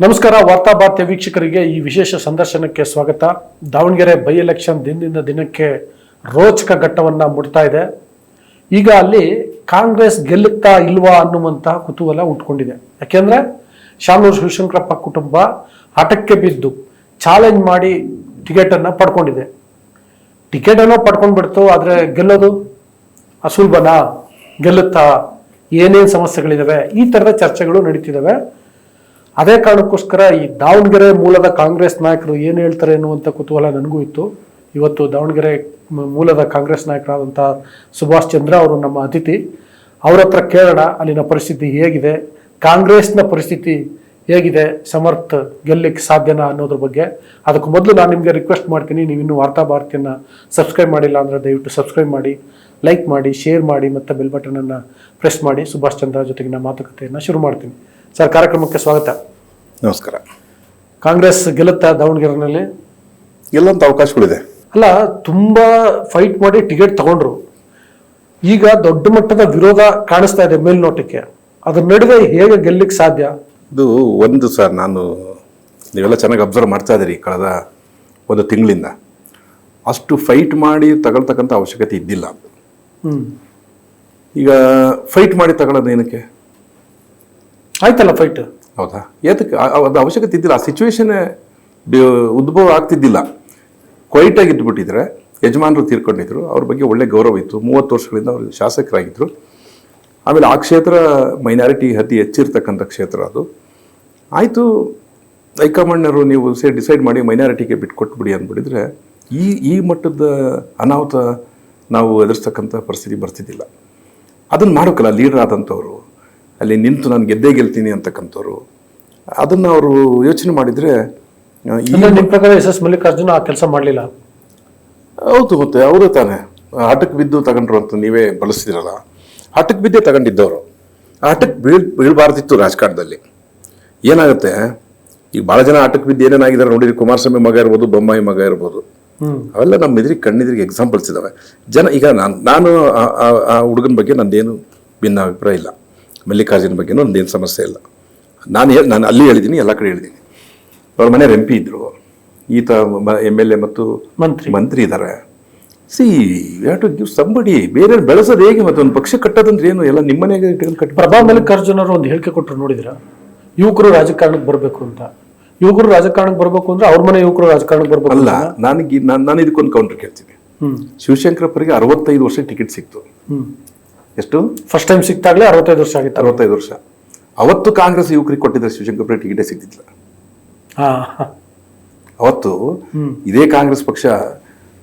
ನಮಸ್ಕಾರ ವಾರ್ತಾ ಭಾರತೀಯ ವೀಕ್ಷಕರಿಗೆ ಈ ವಿಶೇಷ ಸಂದರ್ಶನಕ್ಕೆ ಸ್ವಾಗತ. ದಾವಣಗೆರೆ ಬೈ ಎಲೆಕ್ಷನ್ ದಿನದಿಂದ ದಿನಕ್ಕೆ ರೋಚಕ ಘಟ್ಟವನ್ನ ಮುಟ್ತಾ ಇದೆ. ಈಗ ಅಲ್ಲಿ ಕಾಂಗ್ರೆಸ್ ಗೆಲ್ಲುತ್ತಾ ಇಲ್ವಾ ಅನ್ನುವಂತಹ ಕುತೂಹಲ ಉಂಟುಕೊಂಡಿದೆ. ಯಾಕೆಂದ್ರೆ ಶಾಮನೂರು ಶಿವಶಂಕರಪ್ಪ ಕುಟುಂಬ ಹಠಕ್ಕೆ ಬಿದ್ದು ಚಾಲೆಂಜ್ ಮಾಡಿ ಟಿಕೆಟ್ ಅನ್ನ ಪಡ್ಕೊಂಡಿದೆ. ಟಿಕೆಟ್ ಅನ್ನೋ ಪಡ್ಕೊಂಡ್ಬಿಡ್ತು, ಆದ್ರೆ ಗೆಲ್ಲೋದು ಅಸುಲ್ಬನಾ, ಗೆಲ್ಲುತ್ತಾ, ಏನೇನು ಸಮಸ್ಯೆಗಳಿದಾವೆ, ಈ ತರದ ಚರ್ಚೆಗಳು ನಡೀತಿದ್ದಾವೆ. ಅದೇ ಕಾರಣಕ್ಕೋಸ್ಕರ ಈ ದಾವಣಗೆರೆ ಮೂಲದ ಕಾಂಗ್ರೆಸ್ ನಾಯಕರು ಏನು ಹೇಳ್ತಾರೆ ಎನ್ನುವಂಥ ಕುತೂಹಲ ನನಗೂ ಇತ್ತು. ಇವತ್ತು ದಾವಣಗೆರೆ ಮೂಲದ ಕಾಂಗ್ರೆಸ್ ನಾಯಕರಾದಂಥ ಸುಭಾಷ್ ಚಂದ್ರ ಅವರು ನಮ್ಮ ಅತಿಥಿ. ಅವ್ರ ಹತ್ರ ಕೇಳೋಣ ಅಲ್ಲಿನ ಪರಿಸ್ಥಿತಿ ಹೇಗಿದೆ, ಕಾಂಗ್ರೆಸ್ನ ಪರಿಸ್ಥಿತಿ ಹೇಗಿದೆ, ಸಮರ್ಥ ಗೆಲ್ಲಕ್ಕೆ ಸಾಧ್ಯನಾ ಅನ್ನೋದ್ರ ಬಗ್ಗೆ. ಅದಕ್ಕೆ ಮೊದಲು ನಾನು ನಿಮಗೆ ರಿಕ್ವೆಸ್ಟ್ ಮಾಡ್ತೀನಿ, ನೀವು ಇನ್ನೂ ವಾರ್ತಾ ಭಾರತಿಯನ್ನು ಸಬ್ಸ್ಕ್ರೈಬ್ ಮಾಡಿಲ್ಲ ಅಂದರೆ ದಯವಿಟ್ಟು ಸಬ್ಸ್ಕ್ರೈಬ್ ಮಾಡಿ, ಲೈಕ್ ಮಾಡಿ, ಶೇರ್ ಮಾಡಿ ಮತ್ತು ಬೆಲ್ ಬಟನನ್ನು ಪ್ರೆಸ್ ಮಾಡಿ. ಸುಭಾಷ್ ಚಂದ್ರ ಜೊತೆಗಿನ ಮಾತುಕತೆಯನ್ನು ಶುರು ಮಾಡ್ತೀನಿ. ಸರ್, ಕಾರ್ಯಕ್ರಮಕ್ಕೆ ಸ್ವಾಗತ. ನಮಸ್ಕಾರ. ಕಾಂಗ್ರೆಸ್ ಗೆಲ್ಲುತ್ತಾ ದಾವಣಗೆರೆನಲ್ಲಿ? ಗೆಲ್ಲಂತ ಅವಕಾಶಗಳಿದೆ. ಅಲ್ಲ, ತುಂಬಾ ಫೈಟ್ ಮಾಡಿ ಟಿಕೆಟ್ ತಗೊಂಡ್ರು. ಈಗ ದೊಡ್ಡ ಮಟ್ಟದ ವಿರೋಧ ಕಾಣಿಸ್ತಾ ಇದೆ ಮೇಲ್ನೋಟಕ್ಕೆ. ಅದ್ರ ನಡುವೆ ಹೇಗೆ ಗೆಲ್ಲಕ್ಕೆ ಸಾಧ್ಯ? ಇದು ಒಂದು ಸರ್, ನೀವೆಲ್ಲ ಚೆನ್ನಾಗಿ ಅಬ್ಸರ್ವ್ ಮಾಡ್ತಾ ಇದ್ದೀರಿ ಕಳೆದ ಒಂದು ತಿಂಗಳಿಂದ. ಅಷ್ಟು ಫೈಟ್ ಮಾಡಿ ತಗೊಳ್ತಕ್ಕಂಥ ಅವಶ್ಯಕತೆ ಇದ್ದಿಲ್ಲ. ಈಗ ಫೈಟ್ ಮಾಡಿ ತಗೊಳ್ಳೋದು ಏನಕ್ಕೆ? ಆಯ್ತಲ್ಲ ಫೈಟ್. ಹೌದಾ? ಏತಕ್ಕೆ ಅದು ಅವಶ್ಯಕತೆ ಇದ್ದಿಲ್ಲ. ಆ ಸಿಚುವೇಶನ್ ಉದ್ಭವ ಆಗ್ತಿದ್ದಿಲ್ಲ. ಕ್ವೈಟಾಗಿ ಇದ್ದುಬಿಟ್ಟಿದ್ರೆ, ಯಜಮಾನರು ತೀರ್ಕೊಂಡಿದ್ರು, ಅವ್ರ ಬಗ್ಗೆ ಒಳ್ಳೆ ಗೌರವ ಇತ್ತು. 30 ವರ್ಷಗಳಿಂದ ಅವರು ಶಾಸಕರಾಗಿದ್ದರು. ಆಮೇಲೆ ಆ ಕ್ಷೇತ್ರ ಮೈನಾರಿಟಿ ಅತಿ ಹೆಚ್ಚಿರ್ತಕ್ಕಂಥ ಕ್ಷೇತ್ರ ಅದು. ಆಯಿತು, ಹೈಕಮಾಂಡ್ನವರು ನೀವು ಡಿಸೈಡ್ ಮಾಡಿ ಮೈನಾರಿಟಿಗೆ ಬಿಟ್ಕೊಟ್ಬಿಡಿ ಅಂದ್ಬಿಟ್ಟಿದ್ರೆ ಈ ಮಟ್ಟದ ಅನಾಹುತ ನಾವು ಎದುರಿಸ್ತಕ್ಕಂಥ ಪರಿಸ್ಥಿತಿ ಬರ್ತಿದ್ದಿಲ್ಲ. ಅದನ್ನು ಮಾಡೋಕ್ಕಲ್ಲ ಲೀಡರ್ ಆದಂಥವ್ರು, ಅಲ್ಲಿ ನಿಂತು ನಾನು ಗೆದ್ದೇ ಗೆಲ್ತೀನಿ ಅಂತಕ್ಕಂಥವ್ರು, ಅದನ್ನು ಅವರು ಯೋಚನೆ ಮಾಡಿದರೆ. ನಿಮ್ಮ ಪ್ರಕಾರ ಎಸ್ ಮಲ್ಲಿಕಾರ್ಜುನ ಆ ಕೆಲಸ ಮಾಡಲಿಲ್ಲ? ಹೌದು, ಮತ್ತೆ ಅವರು ತಾನೇ ಆಟಕ್ಕೆ ಬಿದ್ದು ತಗೊಂಡ್ರು ಅಂತ ನೀವೇ ಬಳಸ್ತಿರಲ್ಲ. ಆಟಕ್ಕೆ ಬಿದ್ದೇ ತಗೊಂಡಿದ್ದವರು. ಆಟಕ್ಕೆ ಬೀಳಬಾರ್ದಿತ್ತು ರಾಜಕಾರಣದಲ್ಲಿ. ಏನಾಗುತ್ತೆ, ಈಗ ಭಾಳ ಜನ ಆಟಕ್ಕೆ ಬಿದ್ದು ಏನೇನಾಗಿದ್ದಾರೆ ನೋಡಿರಿ. ಕುಮಾರಸ್ವಾಮಿ ಮಗ ಇರ್ಬೋದು, ಬೊಮ್ಮಾಯಿ ಮಗ ಇರ್ಬೋದು, ಅವೆಲ್ಲ ನಮ್ಮ ಕಣ್ಣೆದುರಿಗೆ ಎಕ್ಸಾಂಪಲ್ಸ್ ಇದ್ದಾವೆ. ಈಗ ನಾನು ಆ ಹುಡುಗನ ಬಗ್ಗೆ ನಂದೇನು ಭಿನ್ನ ಅಭಿಪ್ರಾಯ ಇಲ್ಲ. ಮಲ್ಲಿಕಾರ್ಜುನ ಬಗ್ಗೆನೂ ಒಂದೇನು ಸಮಸ್ಯೆ ಇಲ್ಲ. ನಾನು ಅಲ್ಲಿ ಹೇಳಿದ್ದೀನಿ, ಎಲ್ಲ ಕಡೆ ಹೇಳಿದ್ದೀನಿ. ಅವ್ರ ಮನೆ MP ಇದ್ದರು, ಈತ MLA ಮತ್ತು ಮಂತ್ರಿ ಇದ್ದಾರೆ. See have to give somebody. ಬೇರೆ ಬೆಳೆಸೋದು ಹೇಗೆ? ಮತ್ತೆ ಒಂದು ಪಕ್ಷ ಕಟ್ಟೋದಂದ್ರೆ ಏನು? ಎಲ್ಲ ನಿಮ್ಮನೆಗೆ ಕಟ್ಟಿ. ಪ್ರಭಾ ಮಲ್ಲಿಕಾರ್ಜುನ ಅವರು ಒಂದು ಹೇಳಿಕೆ ಕೊಟ್ಟರು, ನೋಡಿದ್ರ? ಯುವಕರು ರಾಜಕಾರಣಕ್ಕೆ ಬರಬೇಕು ಅಂತ. ಯುವಕರು ರಾಜಕಾರಣಕ್ಕೆ ಬರಬೇಕು ಅಂದ್ರೆ ಅವ್ರ ಮನೆ ಯುವಕರು ರಾಜಕಾರಣಕ್ಕೆ ಬರಬೇಕು ಅಲ್ಲ. ನಾನು ಇದಕ್ಕೊಂದು ಕೌಂಟರ್ ಕೇಳ್ತೀನಿ. ಶಿವಶಂಕರಪ್ಪರಿಗೆ 65 ವರ್ಷ ಟಿಕೆಟ್ ಸಿಕ್ತು. ಎಷ್ಟು? ಫಸ್ಟ್ ಟೈಮ್ ಸಿಕ್ತಾಗ್ಲೇ 65 ವರ್ಷ ಆಗಿತ್ತು. 65 ವರ್ಷ. ಅವತ್ತು ಕಾಂಗ್ರೆಸ್ ಯುವಕರಿಗೆ ಕೊಟ್ಟಿದ್ರೆ ಶಿವಶಂಕರಪ್ಪರಿಗೆ ಟಿಕೆಟೇ ಸಿಗ್ತಿಲ್ಲ. ಅವತ್ತು ಇದೇ ಕಾಂಗ್ರೆಸ್ ಪಕ್ಷ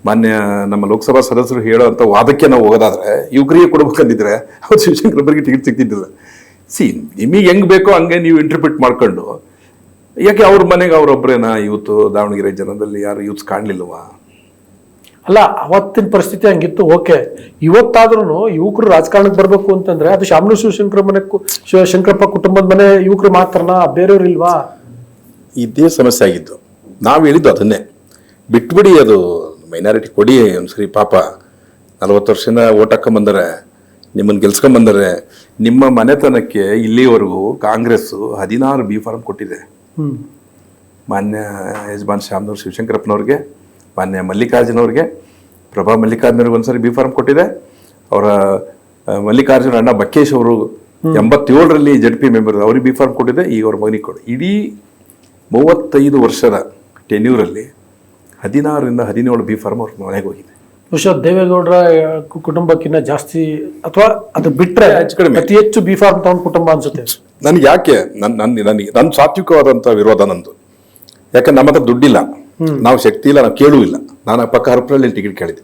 ಮಾನ್ಯ ನಮ್ಮ ಲೋಕಸಭಾ ಸದಸ್ಯರು ಹೇಳೋಂಥ ವಾದಕ್ಕೆ ನಾವು ಹೋಗೋದಾದ್ರೆ ಯುವಕರಿಗೆ ಕೊಡ್ಬೇಕಂದಿದ್ರೆ ಅವ್ರು ಶಿವಶಂಕರಪ್ಪರಿಗೆ ಟಿಕೆಟ್ ಸಿಗ್ತಿದ್ದಿಲ್ಲ. ನಿಮಗೆ ಹೆಂಗ್ ಬೇಕೋ ಹಂಗೆ ನೀವು ಇಂಟರ್ಪ್ರಿಟ್ ಮಾಡ್ಕೊಂಡು, ಯಾಕೆ ಅವ್ರ ಮನೆಗೆ ಅವರೊಬ್ಬರೇನಾ ಇವತ್ತು ದಾವಣಗೆರೆ ಜನದಲ್ಲಿ ಯಾರು ಯೂತ್ಸ್ ಕಾಣಲಿಲ್ವಾ? ಅಲ್ಲ, ಅವತ್ತಿನ ಪರಿಸ್ಥಿತಿ ಹಂಗಿತ್ತು, ಓಕೆ. ಇವತ್ತಾದ್ರೂ ಯುವಕರು ರಾಜಕಾರಣಕ್ಕೆ ಬರಬೇಕು ಅಂತಂದ್ರೆ ಅದು ಶಾಮನೂರು ಶಿವಶಂಕರಪ್ಪ ಕುಟುಂಬದ ಮನೆ ಯುವಕರು ಮಾತ್ರನಾ, ಬೇರೆಯವ್ರು ಇಲ್ವಾ? ಇದೇ ಸಮಸ್ಯೆ ಆಗಿದ್ದು. ನಾವು ಹೇಳಿದ್ದು ಅದನ್ನೇ, ಬಿಟ್ಬಿಡಿ, ಅದು ಮೈನಾರಿಟಿ ಕೊಡಿ ಒಂದ್ಸರಿ. ಪಾಪ 40 ವರ್ಷದಿಂದ ಓಟ್ ಹಾಕೊಂಬಂದರೆ, ನಿಮ್ಮನ್ನು ಗೆಲ್ಸ್ಕೊಂಬಂದರೆ. ನಿಮ್ಮ ಮನೆತನಕ್ಕೆ ಇಲ್ಲಿವರೆಗೂ ಕಾಂಗ್ರೆಸ್ಸು 16 B ಫಾರ್ಮ್ ಕೊಟ್ಟಿದೆ. ಮಾನ್ಯ ಯಜಮಾನ್ ಶಾಮನೂರು ಶಿವಶಂಕರಪ್ಪನವ್ರಿಗೆ, ಮಾನ್ಯ ಮಲ್ಲಿಕಾರ್ಜುನವ್ರಿಗೆ, ಪ್ರಭಾ ಮಲ್ಲಿಕಾರ್ಜುನವ್ರಿಗೆ ಒಂದ್ಸರಿ B ಫಾರ್ಮ್ ಕೊಟ್ಟಿದೆ. ಅವರ ಮಲ್ಲಿಕಾರ್ಜುನ ಅಣ್ಣ ಬಕ್ಕೇಶ್ ಅವರು 87ರಲ್ಲಿ ZP ಮೆಂಬರ್, ಅವ್ರಿಗೆ B ಫಾರ್ಮ್ ಕೊಟ್ಟಿದೆ. ಈಗ ಅವ್ರ ಮಗನಿಗೆ ಕೊಡಿ. ಇಡೀ 35 ವರ್ಷದ ಟೆನ್ಯೂರಲ್ಲಿ 16ರಿಂದ 17 B ಫಾರ್ಮ್ ಅವ್ರ ಮನೆಗೆ ಹೋಗಿದೆ. ಬಹುಶಃ ದೇವೇಗೌಡರ ಕುಟುಂಬಕ್ಕಿಂತ ಜಾಸ್ತಿ, ಅಥವಾ ಅದು ಬಿಟ್ಟರೆ ಅತಿ ಹೆಚ್ಚು B ಫಾರ್ಮ್ ತಗೊಂಡ್ ಕುಟುಂಬ ಅನ್ಸುತ್ತೆ ನನಗೆ. ಯಾಕೆ ನನ್ನ ಸಾತ್ವಿಕವಾದಂಥ ವಿರೋಧ ನಂದು. ಯಾಕೆ ನಮ್ಮ ಹತ್ರ ದುಡ್ಡಿಲ್ಲ, ನಾವು ಶಕ್ತಿ ಇಲ್ಲ, ನಾವು ಕೇಳೂ ಇಲ್ಲ. ನಾನು ಪಕ್ಕ ಹರಪನಹಳ್ಳಿ ಟಿಕೆಟ್ ಕೇಳಿದ್ದೆ.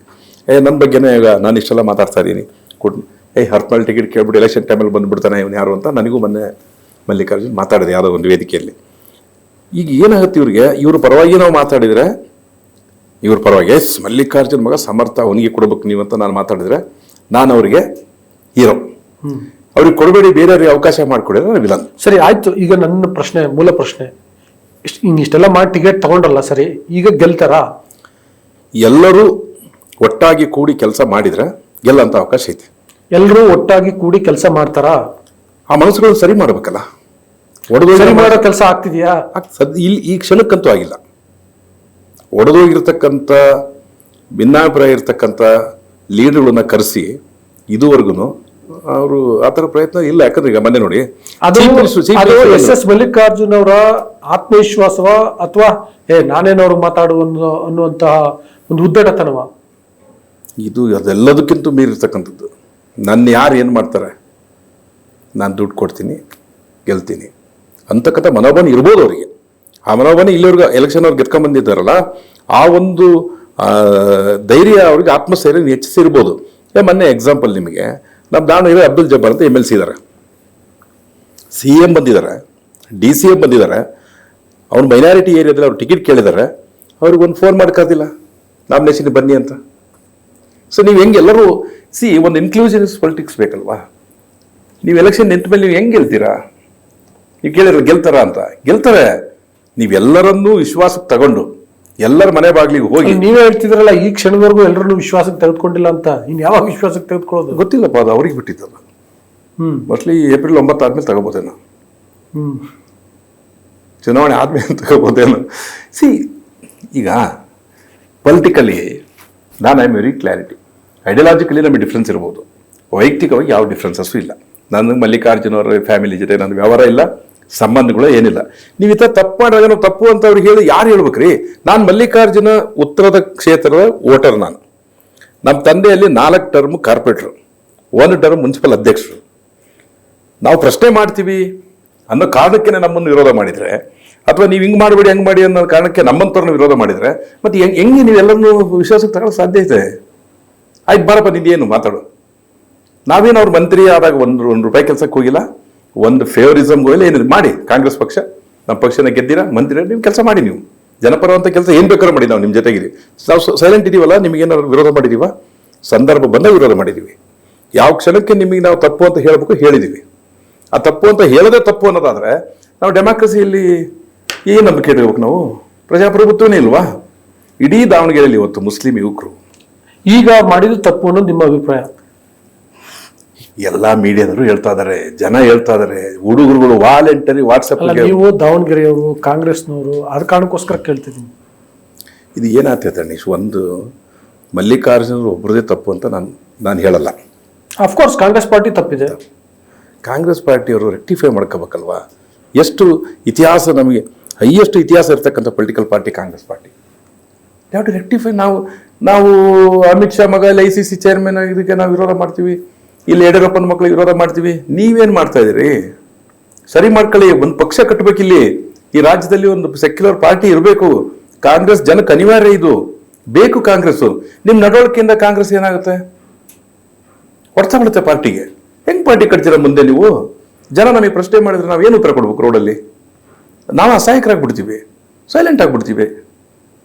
ನನ್ನ ಬಗ್ಗೆನೇ ಈಗ ನಾನು ಇಷ್ಟೆಲ್ಲ ಮಾತಾಡ್ತಾ ಇದ್ದೀನಿ. ಹರಪನಹಳ್ಳಿ ಟಿಕೆಟ್ ಕೇಳ್ಬಿಟ್ಟು ಎಲೆಕ್ಷನ್ ಟೈಮಲ್ಲಿ ಬಂದುಬಿಡ್ತಾನೆ ಇವನು ಯಾರು ಅಂತ ನನಗೂ ಮೊನ್ನೆ ಮಲ್ಲಿಕಾರ್ಜುನ್ ಮಾತಾಡಿದೆ ಯಾವುದೋ ಒಂದು ವೇದಿಕೆಯಲ್ಲಿ. ಈಗ ಏನಾಗುತ್ತೆ, ಇವ್ರ ಪರವಾಗಿ ನಾವು ಮಾತಾಡಿದರೆ, ಇವ್ರ ಪರವಾಗಿ ಎಸ್ ಮಲ್ಲಿಕಾರ್ಜುನ್ ಮಗ ಸಮರ್ಥ, ಅವನಿಗೆ ಕೊಡ್ಬೇಕು ನೀವು ಅಂತ ನಾನು ಮಾತಾಡಿದರೆ, ನಾನು ಅವರಿಗೆ ಹೀರೋ. ಅವ್ರಿಗೆ ಕೊಡಬೇಡಿ, ಬೇರೆಯವ್ರಿಗೆ ಅವಕಾಶ ಮಾಡಿಕೊಡಿದ್ರೆ ವಿಲನ್. ಸರಿ, ಆಯ್ತು. ಈಗ ನನ್ನ ಪ್ರಶ್ನೆ, ಮೂಲ ಪ್ರಶ್ನೆ, ಇಷ್ಟೆಲ್ಲ ಮಾಡಿ ಟಿಕೆಟ್ ತಗೊಂಡ್ರಲ್ಲ, ಸರಿ, ಈಗ ಗೆಲ್ತಾರಾ? ಎಲ್ಲರೂ ಒಟ್ಟಾಗಿ ಕೂಡಿ ಕೆಲಸ ಮಾಡಿದ್ರೆ ಗೆಲ್ಲಂತ ಅವಕಾಶ ಐತೆ. ಎಲ್ಲರೂ ಒಟ್ಟಾಗಿ ಕೂಡಿ ಕೆಲಸ ಮಾಡ್ತಾರಾ? ಆ ಮನಸ್ಸುಗಳನ್ನು ಸರಿ ಮಾಡ್ಬೇಕಲ್ಲ. ಸರಿ ಮಾಡೋ ಕೆಲಸ ಆಗ್ತಿದ್ಯಾ? ಇಲ್ಲಿ ಈ ಕ್ಷಣಕ್ಕಂತೂ ಆಗಿಲ್ಲ. ಒಡೆದೋಗಿರ್ತಕ್ಕಂಥ ಭಿನ್ನಾಭಿಪ್ರಾಯ ಇರ್ತಕ್ಕಂಥ ಲೀಡರ್ಗಳನ್ನ ಕರೆಸಿ ಇದುವರೆಗೂ ಅವರು ಆ ಥರ ಪ್ರಯತ್ನ ಇಲ್ಲ. ಯಾಕಂದ್ರೆ ಈಗ ಮೊನ್ನೆ ನೋಡಿ ಎಸ್ ಮಲ್ಲಿಕಾರ್ಜುನ್ ಅವರ ಆತ್ಮವಿಶ್ವಾಸವ ಅಥವಾ ನಾನೇನವ್ರು ಮಾತಾಡುವ ಅನ್ನುವಂತಹ ಒಂದು ಉದ್ದಟತನವ? ಇದು ಅದೆಲ್ಲದಕ್ಕಿಂತ ಮೀರಿರ್ತಕ್ಕಂಥದ್ದು. ನನ್ನ ಯಾರು ಏನು ಮಾಡ್ತಾರೆ, ನಾನು ದುಡ್ಡು ಕೊಡ್ತೀನಿ ಗೆಲ್ತೀನಿ ಅಂತಕ್ಕಂಥ ಮನೋಭಾವನೆ ಇರ್ಬೋದು ಅವರಿಗೆ. ಆ ಮನೋಭಾವನೆ ಇಲ್ಲಿವರೆಗೂ ಎಲೆಕ್ಷನ್ ಅವ್ರು ಗೆದ್ಕೊಂಡ್ಬಂದಿದ್ದಾರಲ್ಲ, ಆ ಒಂದು ಧೈರ್ಯ ಅವ್ರಿಗೆ ಆತ್ಮಸ್ಥೈರ್ಯ ಹೆಚ್ಚಿಸಿರ್ಬೋದು. ಮೊನ್ನೆ ಎಕ್ಸಾಂಪಲ್ ನಿಮಗೆ ನಮ್ಮ ದಾವಣಗೆರೆ ಅಬ್ದುಲ್ ಜಬ್ಬಾರ್ ಅಂತ MLC ಇದ್ದಾರೆ, CM ಬಂದಿದ್ದಾರೆ, DCM ಬಂದಿದ್ದಾರೆ. ಅವ್ರು ಮೈನಾರಿಟಿ ಏರಿಯಾದಲ್ಲಿ ಅವ್ರು ಟಿಕೆಟ್ ಕೇಳಿದ್ದಾರೆ, ಅವ್ರಿಗೊಂದು ಫೋನ್ ಮಾಡೋಕ್ಕಾಗಿಲ್ಲ ನಾಮಿನೇಷನ್ ಬನ್ನಿ ಅಂತ. ಸೊ ನೀವು ಹೆಂಗೆ ಎಲ್ಲರೂ ಒಂದು ಇನ್ಕ್ಲೂಸಿವ್ ಪೊಲಿಟಿಕ್ಸ್ ಬೇಕಲ್ವಾ? ನೀವು ಎಲೆಕ್ಷನ್ ನಿಂತ ಮೇಲೆ ನೀವು ಹೆಂಗೆ ಗೆಲ್ತೀರಾ? ನೀವು ಕೇಳಿದ್ರೆ ಗೆಲ್ತಾರ ಅಂತ? ಗೆಲ್ತಾರೆ. ನೀವೆಲ್ಲರನ್ನೂ ವಿಶ್ವಾಸಕ್ಕೆ ತಗೊಂಡು ಎಲ್ಲರ ಮನೆ ಬಾಗಿಲಿಗೆ ಹೋಗಿ. ನೀವೇ ಹೇಳ್ತಿದ್ರಲ್ಲ ಈ ಕ್ಷಣದವರೆಗೂ ಎಲ್ಲರನ್ನೂ ವಿಶ್ವಾಸಕ್ಕೆ ತೆಗೆದುಕೊಂಡಿಲ್ಲ ಅಂತ. ಇನ್ನು ಯಾವಾಗ ವಿಶ್ವಾಸಕ್ಕೆ ತೆಗೆದುಕೊಳ್ಳೋದು ಗೊತ್ತಿಲ್ಲಪ್ಪ, ಅದು ಅವ್ರಿಗೆ ಬಿಟ್ಟಿದ್ದಲ್ಲ. ಮೋಸ್ಟ್ಲಿ ಏಪ್ರಿಲ್ 9 ಆದ್ಮೇಲೆ ತಗೋಬೋದೇನೋ, ಚುನಾವಣೆ ಆದ್ಮೇಲೆ ತಗೋಬೋದೇನೋ. ಈಗ ಪೊಲಿಟಿಕಲಿ ನಾನು I am very clarity. Ideologically ನಮಗೆ ಡಿಫ್ರೆನ್ಸ್ ಇರ್ಬೋದು, ವೈಯಕ್ತಿಕವಾಗಿ ಯಾವ ಡಿಫ್ರೆನ್ಸಸ್ಸು ಇಲ್ಲ. ನಾನು ಮಲ್ಲಿಕಾರ್ಜುನ ಅವರ ಫ್ಯಾಮಿಲಿ ಜೊತೆ ನನ್ನ ವ್ಯವಹಾರ ಇಲ್ಲ, ಸಂಬಂಧಗಳು ಏನಿಲ್ಲ. ನೀವು ಈ ಥರ ತಪ್ಪು ಮಾಡಿದಾಗ ನಾವು ತಪ್ಪು ಅಂತ ಅವ್ರಿಗೆ ಹೇಳಿ ಯಾರು ಹೇಳ್ಬೇಕ್ರಿ? ನಾನು ಮಲ್ಲಿಕಾರ್ಜುನ ಉತ್ತರದ ಕ್ಷೇತ್ರದ ವೋಟರ್. ನಮ್ಮ ತಂದೆಯಲ್ಲಿ 4 ಟರ್ಮ್ ಕಾರ್ಪೊರೇಟ್ರು, 1 ಟರ್ಮ್ ಮುನ್ಸಿಪಲ್ ಅಧ್ಯಕ್ಷರು. ನಾವು ಪ್ರಶ್ನೆ ಮಾಡ್ತೀವಿ ಅನ್ನೋ ಕಾರಣಕ್ಕೆ ನಮ್ಮನ್ನು ವಿರೋಧ ಮಾಡಿದರೆ, ಅಥವಾ ನೀವು ಹಿಂಗೆ ಮಾಡಬೇಡಿ ಹಂಗೆ ಮಾಡಿ ಅನ್ನೋ ಕಾರಣಕ್ಕೆ ನಮ್ಮಂಥವ್ರನ್ನ ವಿರೋಧ ಮಾಡಿದರೆ, ಮತ್ತು ಹೆಂಗೆ ನೀವೆಲ್ಲರನ್ನೂ ವಿಶ್ವಾಸಕ್ಕೆ ತಗೊಳ್ಳೋ ಸಾಧ್ಯ ಇದೆ? ಆಯ್ತು ಬಾರಪ್ಪ, ನಿಂದೇನು ಮಾತಾಡು. ನಾವೇನು ಅವ್ರ ಮಂತ್ರಿ ಆದಾಗ ಒಂದು ರೂಪಾಯಿ ಕೆಲಸಕ್ಕೆ ಹೋಗಿಲ್ಲ, ಒಂದು ಫೇವರಿಸಮ್ಗೆ ಹೋಗಿಲ್ಲ, ಏನಿದೆ ಮಾಡಿ. ಕಾಂಗ್ರೆಸ್ ಪಕ್ಷ ನಮ್ಮ ಪಕ್ಷನ ಗೆದ್ದಿರಾ, ಮಂತ್ರಿ ನೀವು ಕೆಲಸ ಮಾಡಿ. ನೀವು ಜನಪರವಂಥ ಕೆಲಸ ಏನು ಬೇಕಾದ್ರೂ ಮಾಡಿ, ನಾವು ನಿಮ್ಮ ಜೊತೆಗಿರಿ. ನಾವು ಸೈಲೆಂಟ್ ಇದೀವಲ್ಲ, ನಿಮಗೇನಾದ್ರು ವಿರೋಧ ಮಾಡಿದೀವ? ಸಂದರ್ಭ ಬಂದಾಗ ವಿರೋಧ ಮಾಡಿದ್ದೀವಿ. ಯಾವ ಕ್ಷಣಕ್ಕೆ ನಿಮಗೆ ನಾವು ತಪ್ಪು ಅಂತ ಹೇಳಬೇಕು ಹೇಳಿದ್ದೀವಿ. ಆ ತಪ್ಪು ಅಂತ ಹೇಳೋದೇ ತಪ್ಪು ಅನ್ನೋದಾದರೆ ನಾವು ಡೆಮಾಕ್ರಸಿಯಲ್ಲಿ ಏನು ನಂಬಿಕೆ ಇಡಬೇಕು? ನಾವು ಪ್ರಜಾಪ್ರಭುತ್ವನೇ ಇಲ್ವಾ? ಇಡೀ ದಾವಣಗೆರೆಯಲ್ಲಿ ಇವತ್ತು ಮುಸ್ಲಿಂ ಯುವಕರು ಈಗ ಮಾಡಿದ್ದು ತಪ್ಪು ಅನ್ನೋದು ನಿಮ್ಮ ಅಭಿಪ್ರಾಯ? ಎಲ್ಲ ಮೀಡಿಯಾದವರು ಹೇಳ್ತಾ ಇದಾರೆ, ಜನ ಹೇಳ್ತಾ ಇದಾರೆ, ಹುಡುಗರುಗಳು ವಾಲಂಟರಿ ವಾಟ್ಸಪ್. ನೀವು ದಾವಣಗೆರೆಯವರು, ಕಾಂಗ್ರೆಸ್ನವರು, ಅದ ಕಾರಣಕ್ಕೋಸ್ಕರ ಕೇಳ್ತಿದ್ದೀನಿ. ಇದು ಏನಾಗ್ತೈತೆ ಅನೀಶ್, ಒಂದು ಮಲ್ಲಿಕಾರ್ಜುನರು ಒಬ್ಬರದೇ ತಪ್ಪು ಅಂತ ನಾನು ಹೇಳಲ್ಲ. ಅಫ್ಕೋರ್ಸ್ ಕಾಂಗ್ರೆಸ್ ಪಾರ್ಟಿ ತಪ್ಪಿದೆ. ಕಾಂಗ್ರೆಸ್ ಪಾರ್ಟಿಯವರು ರೆಕ್ಟಿಫೈ ಮಾಡ್ಕೋಬೇಕಲ್ವಾ? ಎಷ್ಟು ಇತಿಹಾಸ, ನಮಗೆ ಹೈಯೆಸ್ಟ್ ಇತಿಹಾಸ ಇರ್ತಕ್ಕಂಥ ಪೊಲಿಟಿಕಲ್ ಪಾರ್ಟಿ ಕಾಂಗ್ರೆಸ್ ಪಾರ್ಟಿ. ಯಾವ ಟು ರೆಕ್ಟಿಫೈ. ನಾವು ಅಮಿತ್ ಶಾ ಮಗ ICC ಚೇರ್ಮನ್ ಇದಕ್ಕೆ ನಾವು ವಿರೋಧ ಮಾಡ್ತೀವಿ, ಇಲ್ಲಿ ಯಡಿಯೂರಪ್ಪನ ಮಕ್ಕಳಿಗೆ ವಿರೋಧ ಮಾಡ್ತೀವಿ. ನೀವೇನು ಮಾಡ್ತಾ ಇದ್ದೀರಿ? ಸರಿ ಮಾಡ್ಕೊಳ್ಳಿ. ಒಂದು ಪಕ್ಷ ಕಟ್ಟಬೇಕಿಲ್ಲಿ. ಈ ರಾಜ್ಯದಲ್ಲಿ ಒಂದು ಸೆಕ್ಯುಲರ್ ಪಾರ್ಟಿ ಇರಬೇಕು. ಕಾಂಗ್ರೆಸ್ ಜನಕ್ಕೆ ಅನಿವಾರ್ಯ, ಇದು ಬೇಕು ಕಾಂಗ್ರೆಸ್ಸು. ನಿಮ್ಮ ನಡವಳಿಕೆಯಿಂದ ಕಾಂಗ್ರೆಸ್ ಏನಾಗುತ್ತೆ? ಹೊಡ್ತ ಬಿಡುತ್ತೆ ಪಾರ್ಟಿಗೆ. ಹೆಂಗೆ ಪಾರ್ಟಿ ಕಟ್ತೀರಾ ಮುಂದೆ ನೀವು? ಜನ ನಮಗೆ ಪ್ರಶ್ನೆ ಮಾಡಿದ್ರೆ ನಾವು ಏನು ಉತ್ತರ ಕೊಡ್ಬೇಕು? ರೋಡಲ್ಲಿ ನಾವು ಅಸಹಾಯಕರಾಗ್ಬಿಡ್ತೀವಿ, ಸೈಲೆಂಟ್ ಆಗಿಬಿಡ್ತೀವಿ.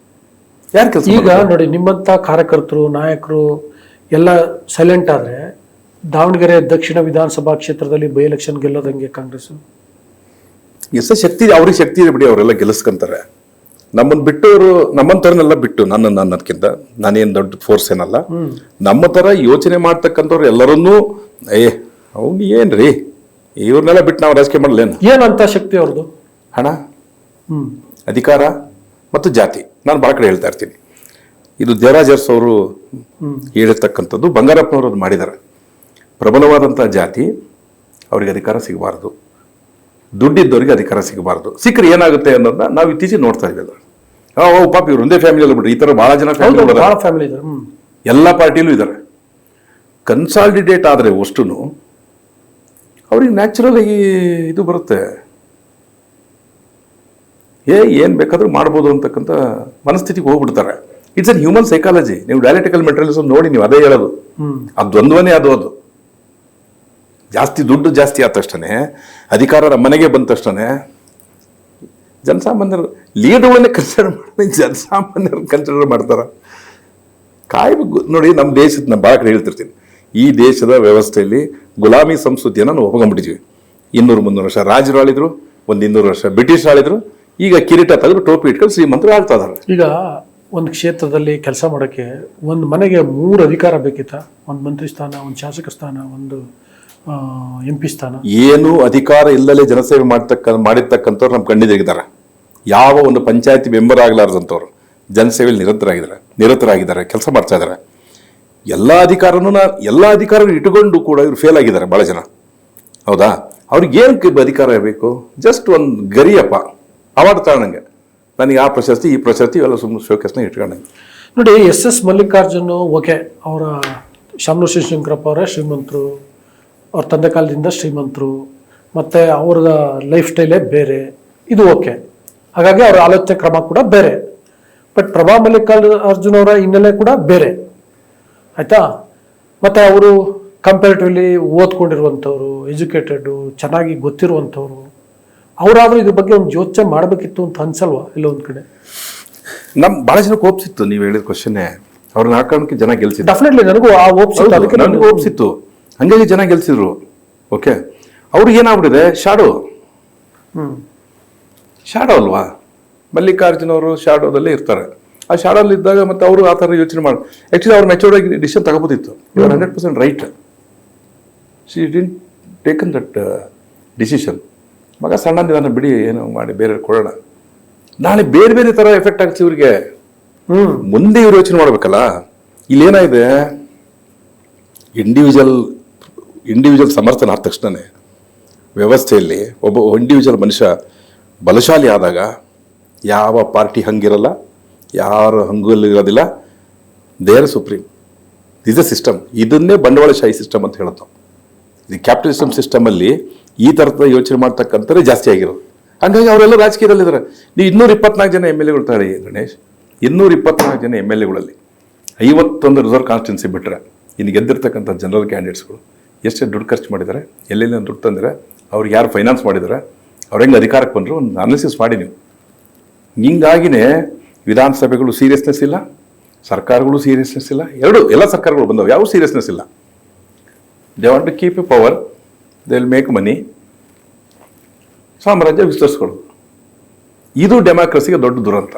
ಯಾರು ಕೆಲಸ? ಈಗ ನೋಡಿ, ನಿಮ್ಮಂಥ ಕಾರ್ಯಕರ್ತರು, ನಾಯಕರು ಎಲ್ಲ ಸೈಲೆಂಟ್ ಆದರೆ ದಾವಣಗೆರೆ ದಕ್ಷಿಣ ವಿಧಾನಸಭಾ ಕ್ಷೇತ್ರದಲ್ಲಿ ಬೈ ಎಲೆಕ್ಷನ್ ಗೆಲ್ಲೋದಂಗೆ ಕಾಂಗ್ರೆಸ್? ಶಕ್ತಿ, ಅವ್ರಿಗೆ ಶಕ್ತಿ ಇದೆ ಬಿಡಿ, ಅವರೆಲ್ಲ ಗೆಲ್ಲಿಸ್ಕೊಂತಾರೆ. ನಮ್ಮನ್ನು ಬಿಟ್ಟವರು, ನಮ್ಮಂಥವ್ರನ್ನೆಲ್ಲ ಬಿಟ್ಟು, ನನ್ನದಕ್ಕಿಂತ ನಾನೇನು ದೊಡ್ಡ ಫೋರ್ಸ್ ಏನಲ್ಲ. ನಮ್ಮ ಥರ ಯೋಚನೆ ಮಾಡ್ತಕ್ಕಂಥವ್ರು ಎಲ್ಲರನ್ನೂ ಅವ್ನು ಏನ್ರಿ ಇವ್ರನ್ನೆಲ್ಲ ಬಿಟ್ಟು ನಾವು ರಾಜಕೀಯ ಮಾಡಲೇನು? ಏನಂತ ಶಕ್ತಿ ಅವ್ರದ್ದು? ಹಣ, ಅಧಿಕಾರ ಮತ್ತು ಜಾತಿ. ನಾನು ಭಾಳ ಕಡೆ ಹೇಳ್ತಾ ಇರ್ತೀನಿ. ಇದು ದೇವರಾಜರ್ಸ್ ಅವರು ಹೇಳಿರ್ತಕ್ಕಂಥದ್ದು, ಬಂಗಾರಪ್ಪನವರು ಅದು ಮಾಡಿದ್ದಾರೆ. ಪ್ರಬಲವಾದಂಥ ಜಾತಿ ಅವ್ರಿಗೆ ಅಧಿಕಾರ ಸಿಗಬಾರ್ದು, ದುಡ್ಡಿದ್ದವರಿಗೆ ಅಧಿಕಾರ ಸಿಗಬಾರ್ದು. ಸಿಕ್ಕರೆ ಏನಾಗುತ್ತೆ ಅನ್ನೋದನ್ನ ನಾವು ಇತ್ತೀಚೆಗೆ ನೋಡ್ತಾ ಇದ್ದೀವಿ. ಪಾಪ ಇವ್ರು ಒಂದೇ ಫ್ಯಾಮಿಲಿಯಲ್ಲಿ ಬಿಡ್ರಿ, ಈ ಥರ ಭಾಳ ಜನ ಫ್ಯಾಮಿಲಿ ಎಲ್ಲ ಪಾರ್ಟಿಲೂ ಇದ್ದಾರೆ. ಕನ್ಸಾಲಿಡೇಟ್ ಆದರೆ ಅಷ್ಟು ಅವ್ರಿಗೆ ನ್ಯಾಚುರಲ್ ಆಗಿ ಇದು ಬರುತ್ತೆ, ಏನು ಬೇಕಾದ್ರೂ ಮಾಡ್ಬೋದು ಅಂತಕ್ಕಂಥ ಮನಸ್ಥಿತಿಗೆ ಹೋಗ್ಬಿಡ್ತಾರೆ. It's an human psychology. ನೀವು ಡಯಾಲೆಕ್ಟಿಕಲ್ ಮೆಟೀರಿಯಲ್ಸ್ ನೋಡಿ, ನೀವು ಅದೇ ಹೇಳೋದು. ಆ ದ್ವಂದ್ವನೇ ಅದು. ಜಾಸ್ತಿ ದುಡ್ಡು ಜಾಸ್ತಿ ಆದ ತಕ್ಷಣ, ಅಧಿಕಾರ ನಮ್ಮ ಮನೆಗೆ ಬಂದ ತಕ್ಷಣ ಜನಸಾಮಾನ್ಯರು ಲೀಡರ್ಗಳನ್ನೇ ಕನ್ಸಿಡರ್ ಮಾಡಿ ಜನಸಾಮಾನ್ಯರು ಕನ್ಸಿಡರ್ ಮಾಡ್ತಾರೆ. ಕಾಯ್ಬೇಕು ನೋಡಿ. ನಮ್ಮ ದೇಶದ, ನಾನು ಭಾಳ ಕಡೆ ಹೇಳ್ತಿರ್ತೀನಿ, ಈ ದೇಶದ ವ್ಯವಸ್ಥೆಯಲ್ಲಿ ಗುಲಾಮಿ ಸಂಸ್ಕೃತಿಯನ್ನು ನಾವು ಒಪ್ಕೊಂಡ್ಬಿಟ್ಟಿದ್ವಿ. 200-300 ವರ್ಷ ರಾಜರು ಆಳಿದ್ರು, ಒಂದು 200 ವರ್ಷ ಬ್ರಿಟಿಷ್ ಆಳಿದ್ರು. ಈಗ ಕಿರೀಟ ತೆಗೆದು ಟೋಪಿ ಇಟ್ಕೊಂಡು ಶ್ರೀಮಂತರು ಆಳ್ತಾ ಇದ್ದಾರೆ. ಈಗ ಒಂದು ಕ್ಷೇತ್ರದಲ್ಲಿ ಕೆಲಸ ಮಾಡೋಕ್ಕೆ ಒಂದು ಮನೆಗೆ 3 ಅಧಿಕಾರ ಬೇಕಿತ್ತ? ಒಂದು ಮಂತ್ರಿ ಸ್ಥಾನ, ಒಂದು ಶಾಸಕ ಸ್ಥಾನ, ಒಂದು MP ಸ್ಥಾನ. ಏನು ಅಧಿಕಾರ ಇಲ್ಲದೆ ಜನಸೇವೆ ಮಾಡಿರ್ತಕ್ಕಂಥವ್ರು ನಮ್ಮ ಕಣ್ಣಿದಿದ್ದಾರೆ. ಯಾವ ಒಂದು ಪಂಚಾಯತಿ ಮೆಂಬರ್ ಆಗಲಾರ್ದಂಥವ್ರು ಜನಸೇವೆಯಲ್ಲಿ ನಿರತರಾಗಿದ್ದಾರೆ, ಕೆಲಸ ಮಾಡ್ತಾ ಇದ್ದಾರೆ. ಎಲ್ಲ ಅಧಿಕಾರನೂ ಇಟ್ಟುಕೊಂಡು ಕೂಡ ಇವರು ಫೇಲ್ ಆಗಿದ್ದಾರೆ ಭಾಳ ಜನ. ಹೌದಾ? ಅವ್ರಿಗೆ ಏನಕ್ಕೆ ಅಧಿಕಾರ ಬೇಕು? ಜಸ್ಟ್ ಒಂದು ಗರಿಯಪ್ಪ ಅವಾರ್ಡ್ ತಗೊಂಡಂಗೆ, ನನಗೆ ಆ ಪ್ರಶಸ್ತಿ ಈ ಪ್ರಶಸ್ತಿ ಇವೆಲ್ಲ ಸುಮ್ಮನೆ ಶೋಕೇಸ್ನ ಇಟ್ಕೊಂಡಂಗೆ. ನೋಡಿ, SS ಮಲ್ಲಿಕಾರ್ಜುನ್ ಓಕೆ, ಅವರ ಶಾಮನೂರು ಶಿವಶಂಕರಪ್ಪ ಅವರೇ ಶ್ರೀಮಂತರು, ಅವ್ರ ತಂದೆ ಕಾಲದಿಂದ ಶ್ರೀಮಂತರು, ಮತ್ತು ಅವ್ರ ಲೈಫ್ ಸ್ಟೈಲೇ ಬೇರೆ, ಇದು ಓಕೆ. ಹಾಗಾಗಿ ಅವರ ಆಲೋಚನೆ ಕ್ರಮ ಕೂಡ ಬೇರೆ. ಬಟ್ ಪ್ರಭಾ ಮಲ್ಲಿಕಾರ್ಜುನ್ ಅವರ ಹಿನ್ನೆಲೆ ಕೂಡ ಬೇರೆ, ಆಯಿತಾ? ಮತ್ತು ಅವರು ಕಂಪೇರಿಟಿವ್ಲಿ ಓದ್ಕೊಂಡಿರುವಂಥವ್ರು, ಎಜುಕೇಟೆಡು, ಚೆನ್ನಾಗಿ ಗೊತ್ತಿರುವಂಥವ್ರು. ಅವರಾದರೂ ಇದ್ರ ಬಗ್ಗೆ ಒಂದು ಯೋಚನೆ ಮಾಡಬೇಕಿತ್ತು ಅಂತ ಅನ್ಸಲ್ವಾ ಇಲ್ಲ ಒಂದು ಕಡೆ? ನಮ್ಮ ಭಾಳ ಜನಕ್ಕೆ ಒಪ್ಸಿತ್ತು ನೀವು ಹೇಳಿದ ಕ್ವಶನ್ನೇ. ಅವ್ರನ್ನ ಹಾಕೋಣಕ್ಕೆ ಜನ ಗೆಲ್ಸಿದ್ರು. ಡೆಫಿನೆಟ್ಲಿ ನನಗೂ ಆ ಒಪ್ಸಿತ್ತು, ಅದಕ್ಕೆ ನನಗೂ ಒಪ್ಸಿತ್ತು. ಹಂಗಾಗಿ ಜನ ಗೆಲ್ಸಿದ್ರು. ಓಕೆ, ಅವ್ರಿಗೆ ಏನಾಗ್ಬಿಟ್ಟಿದೆ, ಶಾಡೋ ಅಲ್ವಾ? ಮಲ್ಲಿಕಾರ್ಜುನ್ ಅವರು ಶಾಡೋದಲ್ಲೇ ಇರ್ತಾರೆ. ಆ ಶಾಡೋಲ್ಲಿ ಇದ್ದಾಗ ಮತ್ತೆ ಅವರು ಆ ಥರ ಯೋಚನೆ ಮಾಡಿ ಆ್ಯಕ್ಚುಲಿ ಅವ್ರು ಮೆಚೂರ್ಡ್ ಆಗಿ ಡಿಸಿಷನ್ ತಗೋಬೋದಿತ್ತು. ಇವರು 100% right. She didn't taken that decision. ಮಗ ಸಣ್ಣ ನಿಧಾನ ಬಿಡಿ, ಏನೋ ಮಾಡಿ ಬೇರೆ ಕೊಡೋಣ. ನಾಳೆ ಬೇರೆ ಬೇರೆ ಥರ ಎಫೆಕ್ಟ್ ಆಗ್ತಿ ಇವ್ರಿಗೆ. ಮುಂದೆ ಇವ್ರು ಯೋಚನೆ ಮಾಡ್ಬೇಕಲ್ಲ. ಇಲ್ಲೇನಾಗಿದೆ, ಇಂಡಿವಿಜುವಲ್ ಸಮರ್ಥನ ಆದ ತಕ್ಷಣನೇ ವ್ಯವಸ್ಥೆಯಲ್ಲಿ ಒಬ್ಬ ಇಂಡಿವಿಜುವಲ್ ಮನುಷ್ಯ ಬಲಶಾಲಿ ಆದಾಗ ಯಾವ ಪಾರ್ಟಿ ಹಂಗಿರಲ್ಲ, ಯಾರು ಹಂಗಲ್ಲಿರೋದಿಲ್ಲ. They're supreme. This a system. ಇದನ್ನೇ ಬಂಡವಾಳಶಾಹಿ ಸಿಸ್ಟಮ್ ಅಂತ ಹೇಳೋದು. ಇದು ಕ್ಯಾಪಿಟಲಿಸಮ್ ಸಿಸ್ಟಮಲ್ಲಿ ಈ ಥರದ ಯೋಚನೆ ಮಾಡ್ತಕ್ಕಂಥದ್ದೇ ಜಾಸ್ತಿ ಆಗಿರೋದು. ಹಂಗಾಗಿ ಅವರೆಲ್ಲ ರಾಜಕೀಯದಲ್ಲಿದ್ದಾರೆ. ನೀವು 224 ಜನ MLAಗಳು ತಾಳಿ ಗಣೇಶ್, 224 ಜನ MLAಗಳಲ್ಲಿ 51 ರಿಸರ್ವ್ ಕಾನ್ಸ್ಟಿಟ್ಯೂನ್ಸಿ ಬಿಟ್ಟರೆ ಇನ್ನು ಗೆದ್ದಿರ್ತಕ್ಕಂಥ ಜನರಲ್ ಕ್ಯಾಂಡಿಡೇಟ್ಸ್ಗಳು ಎಷ್ಟು ದುಡ್ಡು ಖರ್ಚು ಮಾಡಿದ್ದಾರೆ, ಎಲ್ಲೆಲ್ಲಿ ದುಡ್ಡು ತಂದರೆ, ಅವ್ರಿಗೆ ಯಾರು ಫೈನಾನ್ಸ್ ಮಾಡಿದ್ದಾರೆ, ಅವ್ರು ಹೆಂಗೆ ಅಧಿಕಾರಕ್ಕೆ ಬಂದರು, ಒಂದು ಅನಾಲಿಸಿಸ್ ಮಾಡಿ ನೀವು. ಹಿಂಗಾಗಿನೇ ವಿಧಾನಸಭೆಗಳು ಸೀರಿಯಸ್ನೆಸ್ ಇಲ್ಲ, ಸರ್ಕಾರಗಳು ಸೀರಿಯಸ್ನೆಸ್ ಇಲ್ಲ. ಎಲ್ಲ ಸರ್ಕಾರಗಳು ಬಂದವು, ಯಾವ ಸೀರಿಯಸ್ನೆಸ್ ಇಲ್ಲ. They want to keep a power, they will make money, ಸಾಮ್ರಾಜ್ಯ ವಿಸ್ತರಿಸ್ಕೊಳ್ಳೋದು. ಇದು ಡೆಮಾಕ್ರಸಿಗೆ ದೊಡ್ಡ ದುರಂತ.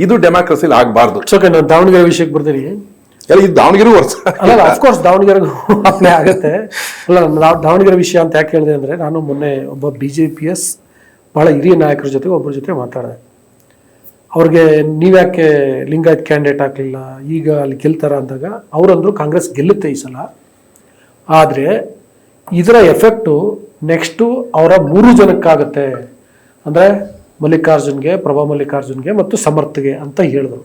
ಇದು ಡೆಮಾಕ್ರಸಿಲಿ ಆಗಬಾರ್ದು. ನಾನು ದಾವಣಗೆರೆ ವಿಷಯಕ್ಕೆ ಬರ್ತೀನಿ. ಎಲ್ಲ ಇದು ದಾವಣಗೆರೆ ವರ್ಷ ಅಲ್ಲ, ಅಫ್ಕೋರ್ಸ್ ದಾವಣಗೆರೆಗೂ ಅಪ್ಲೈ ಆಗುತ್ತೆ. ಅಲ್ಲ, ದಾವಣಗೆರೆ ವಿಷಯ ಅಂತ ಯಾಕೆ ಹೇಳಿದೆ ಅಂದರೆ, ನಾನು ಮೊನ್ನೆ ಒಬ್ಬ BJPS ಭಾಳ ಹಿರಿಯ ನಾಯಕರ ಜೊತೆ ಒಬ್ಬರ ಜೊತೆ ಮಾತಾಡಿದೆ. ಅವ್ರಿಗೆ ನೀವ್ಯಾಕೆ ಲಿಂಗಾಯತ್ ಕ್ಯಾಂಡಿಡೇಟ್ ಹಾಕಲಿಲ್ಲ, ಈಗ ಅಲ್ಲಿ ಗೆಲ್ತಾರ ಅಂದಾಗ ಅವರಂದ್ರು ಕಾಂಗ್ರೆಸ್ ಗೆಲ್ಲುತ್ತೆ ಈ ಸಲ. ಆದರೆ ಇದರ ಎಫೆಕ್ಟು ನೆಕ್ಸ್ಟು ಅವರ 3 ಜನಕ್ಕಾಗತ್ತೆ. ಅಂದರೆ ಮಲ್ಲಿಕಾರ್ಜುನ್ಗೆ, ಪ್ರಭಾ ಮಲ್ಲಿಕಾರ್ಜುನ್ಗೆ ಮತ್ತು ಸಮರ್ಥ್ಗೆ ಅಂತ ಹೇಳಿದ್ರು.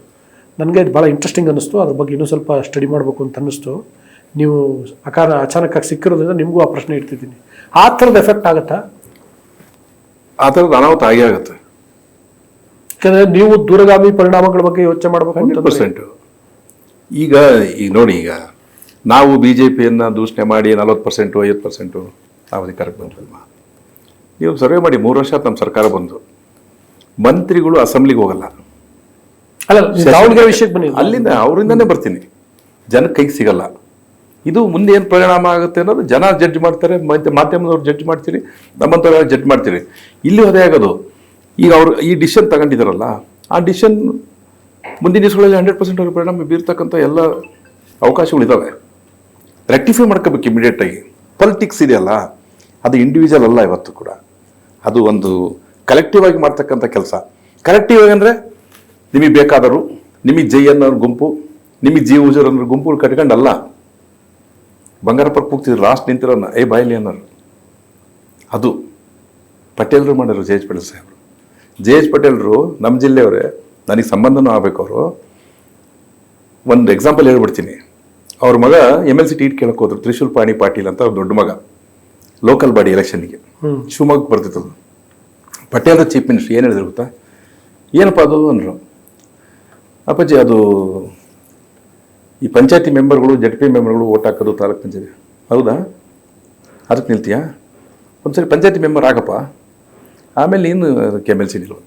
ನನಗೆ ಇದು ಭಾಳ ಇಂಟ್ರೆಸ್ಟಿಂಗ್ ಅನ್ನಿಸ್ತು. ಅದ್ರ ಬಗ್ಗೆ ಇನ್ನೂ ಸ್ವಲ್ಪ ಸ್ಟಡಿ ಮಾಡಬೇಕು ಅಂತ ಅನ್ನಿಸ್ತು. ನೀವು ಅಚಾನಕ್ಕಾಗಿ ಸಿಕ್ಕಿರೋದ್ರಿಂದ ನಿಮಗೂ ಆ ಪ್ರಶ್ನೆ ಇಡ್ತಿದ್ದೀನಿ. ಆ ಥರದ ಎಫೆಕ್ಟ್ ಆಗುತ್ತಾ? ಆ ಥರದ್ದು ಅನಾಹುತ ಆಗೇ ಆಗುತ್ತೆ. ಯಾಕಂದರೆ ನೀವು ದೂರಗಾಮಿ ಪರಿಣಾಮಗಳ ಬಗ್ಗೆ ಯೋಚನೆ ಮಾಡಬೇಕು. 100%. ಈಗ ನೋಡಿ, ಈಗ ನಾವು BJPಯನ್ನು ದೂಷಣೆ ಮಾಡಿ 40% 50% ನಾವು ಅಧಿಕಾರಕ್ಕೆ ಬಂದ್ವಲ್ವ. ನೀವು ಸರ್ವೆ ಮಾಡಿ 3 ವರ್ಷ ನಮ್ಮ ಸರ್ಕಾರ ಬಂದು ಮಂತ್ರಿಗಳು ಅಸೆಂಬ್ಲಿಗೆ ಹೋಗಲ್ಲ. ಅಲ್ಲ, ದಾವಣಗೆರೆ ವಿಷಯಕ್ಕೆ ಬನ್ನಿ. ಅಲ್ಲಿಂದ ಅವರಿಂದನೇ ಬರ್ತೀನಿ, ಜನಕ್ಕೆ ಕೈಗೆ ಸಿಗಲ್ಲ. ಇದು ಮುಂದೆ ಏನು ಪರಿಣಾಮ ಆಗುತ್ತೆ ಅನ್ನೋದು ಜನ ಜಡ್ಜ್ ಮಾಡ್ತಾರೆ, ಮಾಧ್ಯಮದವ್ರು ಜಡ್ಜ್ ಮಾಡ್ತೀರಿ, ನಮ್ಮಂಥವ್ರು ಜಡ್ಜ್ ಮಾಡ್ತೀರಿ. ಇಲ್ಲಿ ಅದೇ ಆಗೋದು. ಈಗ ಅವರು ಈ ಡಿಸಿಷನ್ ತಗೊಂಡಿದ್ದಾರಲ್ಲ, ಆ ಡಿಸಿಷನ್ ಮುಂದಿನ ದಿವಸಗಳಲ್ಲಿ 100% ಅವ್ರ ಪರಿಣಾಮ ಬೀರ್ತಕ್ಕಂಥ ಎಲ್ಲ ಅವಕಾಶಗಳಿದ್ದಾವೆ. ರೆಕ್ಟಿಫೈ ಮಾಡ್ಕೋಬೇಕು ಇಮಿಡಿಯೇಟಾಗಿ. ಪೊಲಿಟಿಕ್ಸ್ ಇದೆಯಲ್ಲ, ಅದು ಇಂಡಿವಿಜುವಲ್ ಅಲ್ಲ ಇವತ್ತು ಕೂಡ, ಅದು ಒಂದು ಕಲೆಕ್ಟಿವ್ ಆಗಿ ಮಾಡ್ತಕ್ಕಂಥ ಕೆಲಸ. ಕಲೆಕ್ಟಿವ್ ಆಗಿ ಅಂದರೆ ನಿಮಗೆ ಬೇಕಾದರು, ನಿಮಗೆ ಜೈ ಅನ್ನೋರು ಗುಂಪು, ನಿಮಗೆ ಜಿ ಉಜರ್ ಅನ್ನೋರು ಗುಂಪು ಕಟ್ಕೊಂಡಲ್ಲ. ಬಂಗಾರಪ್ಪರ್ ಕೂಗ್ತಿದ್ರು ಲಾಸ್ಟ್ ನಿಂತಿರೋನ್ನ, ಬಾಯ್ಲಿ ಅನ್ನೋರು. ಅದು ಪಟೇಲ್ರು ಮಾಡಿದ್ರು, ಜೆ ಎಚ್ ಪಟೇಲ್ ಸಾಹೇಬರು. ಜೆ ಎಚ್ ಪಟೇಲ್ರು ನಮ್ಮ ಜಿಲ್ಲೆಯವರೇ, ನನಗೆ ಸಂಬಂಧನೂ ಆಗಬೇಕು. ಅವರು ಒಂದು ಎಕ್ಸಾಂಪಲ್ ಹೇಳ್ಬಿಡ್ತೀನಿ. ಅವ್ರ ಮಗ MLC ಟಿಕೆಟ್ ಕೇಳಕ್ಕೆ ಹೋದ್ರು, ತ್ರಿಶೂಲ್ ಪಾಣಿ ಪಾಟೀಲ್ ಅಂತ ಅವ್ರ ದೊಡ್ಡ ಮಗ. ಲೋಕಲ್ ಬಾಡಿ ಎಲೆಕ್ಷನ್ಗೆ ಶಿವಮೊಗ್ಗಕ್ಕೆ ಬರ್ತಿತ್ತು. ಪಟೇಲ್ರ ಚೀಫ್ ಮಿನಿಸ್ಟರ್ ಏನು ಹೇಳಿದ್ರು ಗೊತ್ತಾ? ಏನಪ್ಪ ಅದು ಅಂದರು. ಅಪ್ಪಾಜಿ, ಅದು ಈ ಪಂಚಾಯತಿ ಮೆಂಬರ್ಗಳು, ZP ಮೆಂಬರ್ಗಳು ಓಟ್ ಹಾಕೋದು ತಾಲೂಕು ಪಂಚಾಯತಿ. ಹೌದಾ? ಅದಕ್ಕೆ ನಿಲ್ತೀಯಾ? ಒಂದ್ಸರಿ ಪಂಚಾಯತಿ ಮೆಂಬರ್ ಆಗಪ್ಪ, ಆಮೇಲೆ ನೀನು ಅದಕ್ಕೆ MLC ನಿಲ್ವ.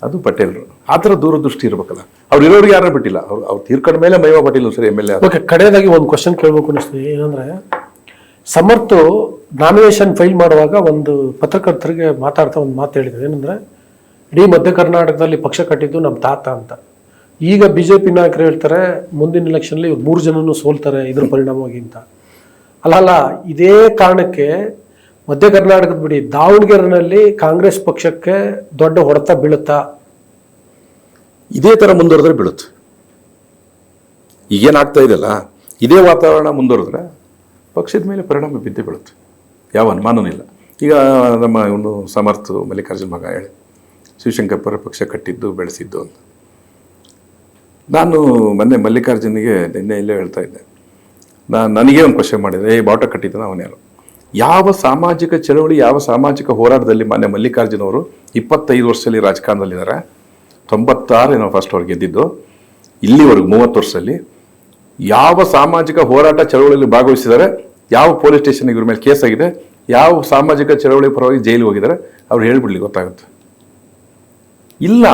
ಅದು ಪಟೇಲ್ರು. ಆ ಥರ ದೂರದೃಷ್ಟಿ ಇರಬೇಕಲ್ಲ. ಅವ್ರು ಇರೋರಿಗೆ ಯಾರನ್ನ ಬಿಟ್ಟಿಲ್ಲ. ಅವ್ರು ತೀರ್ಕೊಂಡ ಮೇಲೆ ಮೈವಾ ಪಾಟೀಲ್ ಸರಿ MLA. ಓಕೆ, ಕಡೆಯದಾಗಿ ಒಂದು ಕ್ವಶನ್ ಕೇಳಬೇಕು ಅನ್ನಿಸ್ತೀವಿ. ಏನಂದರೆ, ಸಮರ್ಥ್ ನಾಮಿನೇಷನ್ ಫೈಲ್ ಮಾಡುವಾಗ ಒಂದು ಪತ್ರಕರ್ತರಿಗೆ ಮಾತಾಡ್ತಾ ಒಂದು ಮಾತು ಹೇಳಿದ್ರು. ಏನಂದರೆ, ಇಡೀ ಮಧ್ಯ ಕರ್ನಾಟಕದಲ್ಲಿ ಪಕ್ಷ ಕಟ್ಟಿದ್ದು ನಮ್ಮ ತಾತ ಅಂತ. ಈಗ BJP ನಾಯಕರು ಹೇಳ್ತಾರೆ ಮುಂದಿನ ಎಲೆಕ್ಷನ್ಲಿ 3 ಜನನೂ ಸೋಲ್ತಾರೆ ಇದ್ರ ಪರಿಣಾಮವಾಗಿ ಅಂತ. ಅಲ್ಲ ಇದೇ ಕಾರಣಕ್ಕೆ ಮಧ್ಯ ಕರ್ನಾಟಕದ ಬಿಡಿ ದಾವಣಗೆರೆನಲ್ಲಿ ಕಾಂಗ್ರೆಸ್ ಪಕ್ಷಕ್ಕೆ ದೊಡ್ಡ ಹೊಡೆತ ಬೀಳುತ್ತಾ? ಇದೇ ಥರ ಮುಂದುವರೆದ್ರೆ ಬೀಳುತ್ತೆ. ಈಗೇನಾಗ್ತಾ ಇದೆಯಲ್ಲ, ಇದೇ ವಾತಾವರಣ ಮುಂದುವರೆದ್ರೆ ಪಕ್ಷದ ಮೇಲೆ ಪರಿಣಾಮ ಬಿದ್ದೇ ಬೀಳುತ್ತೆ, ಯಾವ ಅನುಮಾನವೂ ಇಲ್ಲ. ಈಗ ನಮ್ಮ ಇವನು ಸಮರ್ಥ ಮಲ್ಲಿಕಾರ್ಜುನ್ ಮಗ ಹೇಳಿ ಶಿವಶಂಕರ್ ಪರ ಪಕ್ಷ ಕಟ್ಟಿದ್ದು ಬೆಳೆಸಿದ್ದು ಅಂತ. ನಾನು ಮೊನ್ನೆ ಮಲ್ಲಿಕಾರ್ಜುನಿಗೆ ನಿನ್ನೆ ಇಲ್ಲೇ ಹೇಳ್ತಾ ಇದ್ದೆ, ನನಗೇ ಒಂದು ಕ್ವಶನ್ ಮಾಡಿದೆ, ಬಾವುಟ ಕಟ್ಟಿದ್ದಾನೆ ಅವನು ಯಾರು? ಯಾವ ಸಾಮಾಜಿಕ ಚಳವಳಿ, ಯಾವ ಸಾಮಾಜಿಕ ಹೋರಾಟದಲ್ಲಿ ಮಾನ್ಯ ಮಲ್ಲಿಕಾರ್ಜುನ್ ಅವರು 25 ವರ್ಷದಲ್ಲಿ ರಾಜಕಾರಣದಲ್ಲಿದ್ದಾರೆ. 96 ಏನೋ ಫಸ್ಟ್ ಅವ್ರು ಗೆದ್ದಿದ್ದು, ಇಲ್ಲಿವರೆಗೂ 30 ವರ್ಷದಲ್ಲಿ ಯಾವ ಸಾಮಾಜಿಕ ಹೋರಾಟ ಚಳವಳಿಯಲ್ಲಿ ಭಾಗವಹಿಸಿದ್ದಾರೆ, ಯಾವ ಪೊಲೀಸ್ ಸ್ಟೇಷನ್ಗೆ ಇವ್ರ ಮೇಲೆ ಕೇಸ್ ಆಗಿದೆ, ಯಾವ ಸಾಮಾಜಿಕ ಚಳವಳಿ ಪರವಾಗಿ ಜೈಲಿಗೆ ಹೋಗಿದ್ದಾರೆ, ಅವ್ರು ಹೇಳ್ಬಿಡ್ಲಿ ಗೊತ್ತಾಗುತ್ತೆ. ಇಲ್ಲ,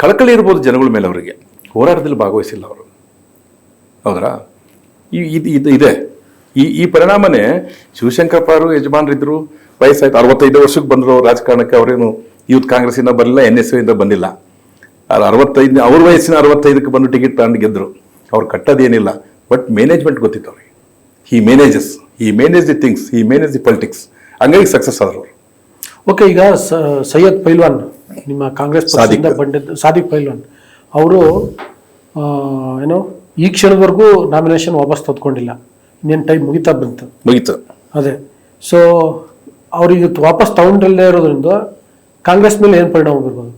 ಕಳಕಳಿ ಇರ್ಬೋದು ಜನಗಳ ಮೇಲೆ, ಅವರಿಗೆ ಹೋರಾಟದಲ್ಲಿ ಭಾಗವಹಿಸಿಲ್ಲ ಅವರು. ಹೌದ್ರಾ? ಇದು ಇದೆ. ಈ ಪರಿಣಾಮನೇ ಶಿವಶಂಕರಪ್ಪ ಅವರು ಯಜಮಾನರಿದ್ರು, ವಯಸ್ಸಾಯ್ತು, 65 ವರ್ಷಕ್ಕೆ ಬಂದರು ರಾಜಕಾರಣಕ್ಕೆ. ಅವರೇನು ಯೂತ್ ಕಾಂಗ್ರೆಸ್ಸಿಂದ ಬರಲಿಲ್ಲ, NSU ಇಂದ ಬಂದಿಲ್ಲ. 65 ಅವ್ರ ವಯಸ್ಸಿನ 65ಕ್ಕೆ ಬಂದು ಟಿಕೆಟ್ ತಗೊಂಡು ಗೆದ್ದರು. ಅವ್ರು ಕಟ್ಟೋದೇನಿಲ್ಲ, ಬಟ್ ಮ್ಯಾನೇಜ್ಮೆಂಟ್ ಗೊತ್ತಿತ್ತು ಅವ್ರಿಗೆ. He manage the things, he manage the politics. ಹಂಗಾಗಿ ಸಕ್ಸಸ್ ಆದರು ಅವರು. ಓಕೆ, ಈಗ ಸೈಯದ್ ಪೈಲ್ವಾನ್ ನಿಮ್ಮ ಕಾಂಗ್ರೆಸ್ ಪಕ್ಷದಿಂದ ಬಂದಿದ್ದ ಸಾದಿಕ್ ಪೈಲ್ವಾನ್ ಅವರು ಏನೋ ಈ ಕ್ಷಣದವರೆಗೂ ನಾಮಿನೇಷನ್ ವಾಪಸ್ ತೆಗೆದುಕೊಂಡಿಲ್ಲ. ಇನ್ನೇನು ಟೈಮ್ ಮುಗೀತು. ಅದೇ, ಸೊ ಅವ್ರಿಗೆ ವಾಪಸ್ ತಗೊಂಡಲ್ಲೇ ಇರೋದ್ರಿಂದ ಕಾಂಗ್ರೆಸ್ ಮೇಲೆ ಏನು ಪರಿಣಾಮ ಬೀರ್ಬೋದು?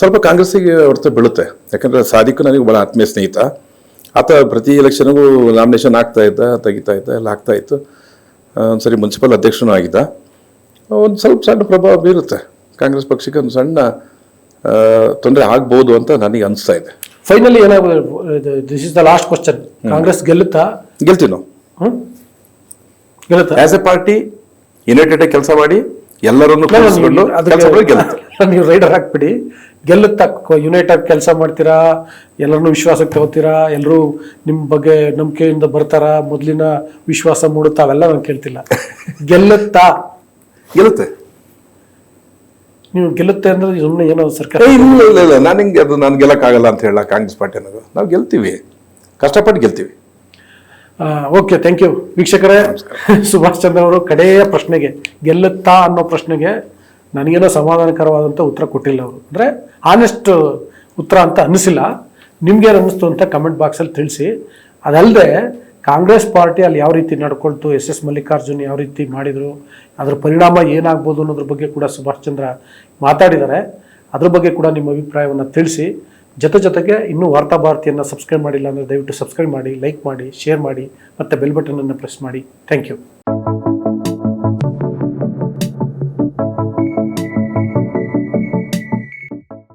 ಸ್ವಲ್ಪ ಕಾಂಗ್ರೆಸ್ಸಿಗೆ ಹೊರತು ಬೀಳುತ್ತೆ. ಯಾಕಂದರೆ ಸಾದಿಕ್ ನನಗೆ ಭಾಳ ಆತ್ಮೀಯ ಸ್ನೇಹಿತ. ಆತ ಪ್ರತಿ ಎಲೆಕ್ಷನ್ಗೂ ನಾಮಿನೇಷನ್ ತೆಗಿತಾ ಇದ್ದ, ಎಲ್ಲ ಆಗ್ತಾಯಿತ್ತು. ಒಂದ್ಸರಿ ಮುನ್ಸಿಪಲ್ ಅಧ್ಯಕ್ಷನೂ ಆಗಿದ್ದ. ಒಂದು ಸ್ವಲ್ಪ ಸಣ್ಣ ಪ್ರಭಾವ ಬೀರುತ್ತೆ ಕಾಂಗ್ರೆಸ್ ಪಕ್ಷಕ್ಕೆ, ಒಂದು ಸಣ್ಣ ತೊಂದರೆ ಆಗ್ಬೋದು ಅಂತ ನನಗೆ ಅನಿಸ್ತಾ ಇದೆ. ಫೈನಲಿ ಏನಾಗೋದು? This is the last question. Congress ಗೆಲ್ತೀವಿ ನಾವು. ಗೆಲ್ಲುತ್ತಾ? ಆಸ್ ಎ ಪಾರ್ಟಿ ಯುನೈಟೆಡ್ ಕೆಲಸ ಮಾಡಿ ಎಲ್ಲರನ್ನು ನೀವು ರೈಡರ್ ಹಾಕ್ಬಿಡಿ. ಗೆಲ್ಲುತ್ತಾ? ಯುನೈಟೆಡ್ ಕೆಲಸ ಮಾಡ್ತೀರಾ, ಎಲ್ಲರನ್ನೂ ವಿಶ್ವಾಸಕ್ಕೆ ತಗೋತೀರಾ, ಎಲ್ಲರೂ ನಿಮ್ಮ ಬಗ್ಗೆ ನಂಬಿಕೆಯಿಂದ ಬರ್ತಾರಾ, ಮೊದಲಿನ ವಿಶ್ವಾಸ ಮೂಡುತ್ತಾ? ಅವೆಲ್ಲ ನಾನು ಕೇಳ್ತಿಲ್ಲ. ಗೆಲ್ಲುತ್ತಾ? ಗೆಲ್ಲುತ್ತೆ. ನೀವು ಗೆಲ್ಲುತ್ತೆ ಅಂದ್ರೆ ಸುಮ್ಮನೆ ಏನೋ ಸರ್ಕಾರ ಇಲ್ಲ, ನಾನು ಗೆಲ್ಲಕ್ಕಾಗಲ್ಲ ಅಂತ ಹೇಳ ಕಾಂಗ್ರೆಸ್ ಪಾರ್ಟಿ ಅನ್ನೋದು. ನಾವು ಗೆಲ್ತೀವಿ, ಕಷ್ಟಪಟ್ಟು ಗೆಲ್ತೀವಿ. ಓಕೆ, ಥ್ಯಾಂಕ್ ಯು ವೀಕ್ಷಕರೇ. ಸುಭಾಷ್ ಚಂದ್ರ ಅವರು ಕಡೆಯ ಪ್ರಶ್ನೆಗೆ, ಗೆಲ್ಲುತ್ತಾ ಅನ್ನೋ ಪ್ರಶ್ನೆಗೆ ನನಗೇನೋ ಸಮಾಧಾನಕರವಾದಂಥ ಉತ್ತರ ಕೊಟ್ಟಿಲ್ಲ ಅವರು. ಅಂದರೆ ಆನೆಸ್ಟ್ ಉತ್ತರ ಅಂತ ಅನ್ನಿಸಿಲ್ಲ. ನಿಮ್ಗೇನು ಅನ್ನಿಸ್ತು ಅಂತ ಕಮೆಂಟ್ ಬಾಕ್ಸಲ್ಲಿ ತಿಳಿಸಿ. ಅದಲ್ಲದೆ ಕಾಂಗ್ರೆಸ್ ಪಾರ್ಟಿ ಅಲ್ಲಿ ಯಾವ ರೀತಿ ನಡ್ಕೊಳ್ತು, SS ಮಲ್ಲಿಕಾರ್ಜುನ್ ಯಾವ ರೀತಿ ಮಾಡಿದರು, ಅದರ ಪರಿಣಾಮ ಏನಾಗ್ಬೋದು ಅನ್ನೋದ್ರ ಬಗ್ಗೆ ಕೂಡ ಸುಭಾಷ್ ಚಂದ್ರ ಮಾತಾಡಿದ್ದಾರೆ. ಅದ್ರ ಬಗ್ಗೆ ಕೂಡ ನಿಮ್ಮ ಅಭಿಪ್ರಾಯವನ್ನು ತಿಳಿಸಿ. ಜೊತೆಗೆ ಇನ್ನೂ ವಾರ್ತಾ ಭಾರತಿಯನ್ನು ಸಬ್ಸ್ಕ್ರೈಬ್ ಮಾಡಿಲ್ಲ ಅಂದರೆ ದಯವಿಟ್ಟು ಸಬ್ಸ್ಕ್ರೈಬ್ ಮಾಡಿ, ಲೈಕ್ ಮಾಡಿ, ಶೇರ್ ಮಾಡಿ, ಮತ್ತು ಬೆಲ್ ಬಟನನ್ನು ಪ್ರೆಸ್ ಮಾಡಿ. Thank you.